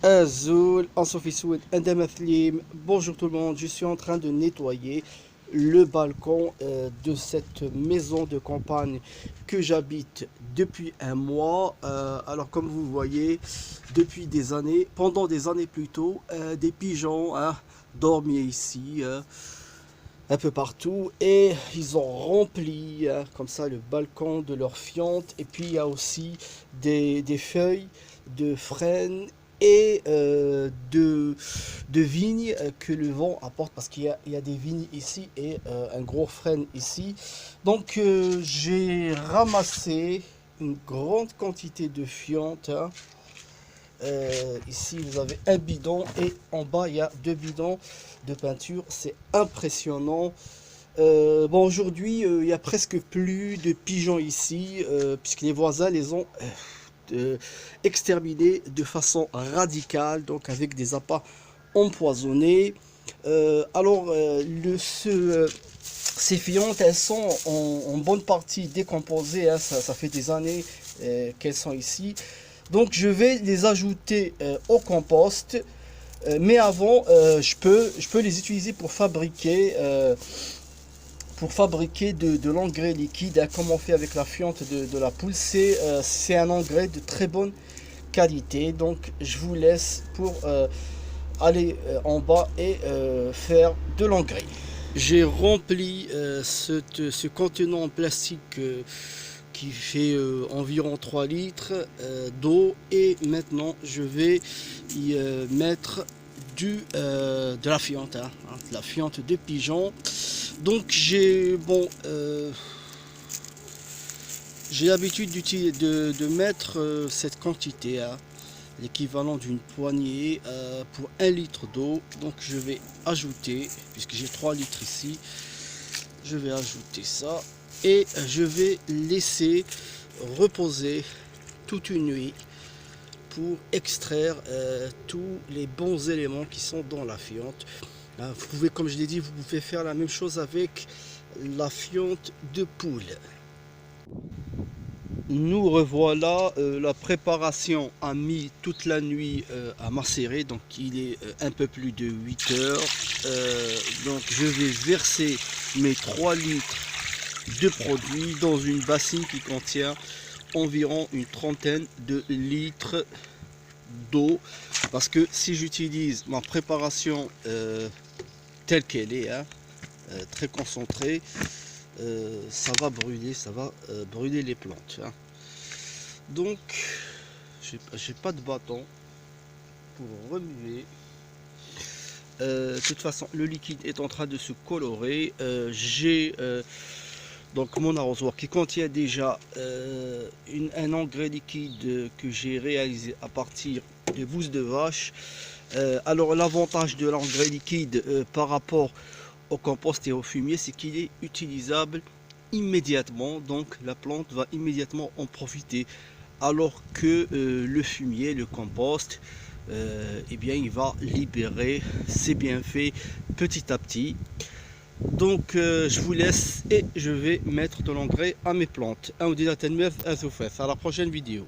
Azul, Ansofi Soud, Andamathlim. Bonjour tout le monde, je suis en train de nettoyer le balcon de cette maison de campagne que j'habite depuis un mois. Alors comme vous voyez, depuis des années, pendant des années plutôt, des pigeons dormaient ici. Un peu partout et ils ont rempli comme ça le balcon de leur fiente, et puis il y a aussi des feuilles de frêne et de vignes que le vent apporte, parce qu'il y a des vignes ici et un gros frêne ici. Donc j'ai ramassé une grande quantité de fientes, ici, vous avez un bidon et en bas, il y a deux bidons de peinture. C'est impressionnant. Bon, aujourd'hui, il y a presque plus de pigeons ici, puisque les voisins les ont exterminés de façon radicale, donc avec des appâts empoisonnés. Ces fientes, elles sont en bonne partie décomposées, hein. Ça fait des années qu'elles sont ici. Donc je vais les ajouter au compost. Mais avant, je peux les utiliser pour fabriquer de l'engrais liquide, hein, comme on fait avec la fiente de la poule. C'est un engrais de très bonne qualité. Donc je vous laisse pour aller en bas et faire de l'engrais. J'ai rempli ce contenant en plastique qui fait environ 3 litres d'eau, et maintenant je vais y mettre de la fiente, de la fiente de pigeon. Donc j'ai l'habitude de mettre cette quantité, l'équivalent d'une poignée pour 1 litre d'eau. Donc je vais ajouter, puisque j'ai 3 litres ici, je vais ajouter ça et je vais laisser reposer toute une nuit pour extraire tous les bons éléments qui sont dans la fiente. Vous pouvez, comme je l'ai dit, vous pouvez faire la même chose avec la fiente de poule. Nous revoilà, la préparation a mis toute la nuit à macérer, donc il est un peu plus de 8 heures. Donc je vais verser mes 3 litres de produit dans une bassine qui contient environ une trentaine de litres d'eau, parce que si j'utilise ma préparation telle qu'elle est, très concentrée, ça va brûler les plantes, Donc j'ai pas de bâton pour remuer. De toute façon, le liquide est en train de se colorer. J'ai donc mon arrosoir qui contient déjà un engrais liquide que j'ai réalisé à partir de bouse de vache. Alors l'avantage de l'engrais liquide par rapport au compost et au fumier, c'est qu'il est utilisable immédiatement, donc la plante va immédiatement en profiter, alors que le fumier, le compost, eh bien il va libérer ses bienfaits petit à petit. Donc je vous laisse et je vais mettre de l'engrais à mes plantes. À la prochaine vidéo.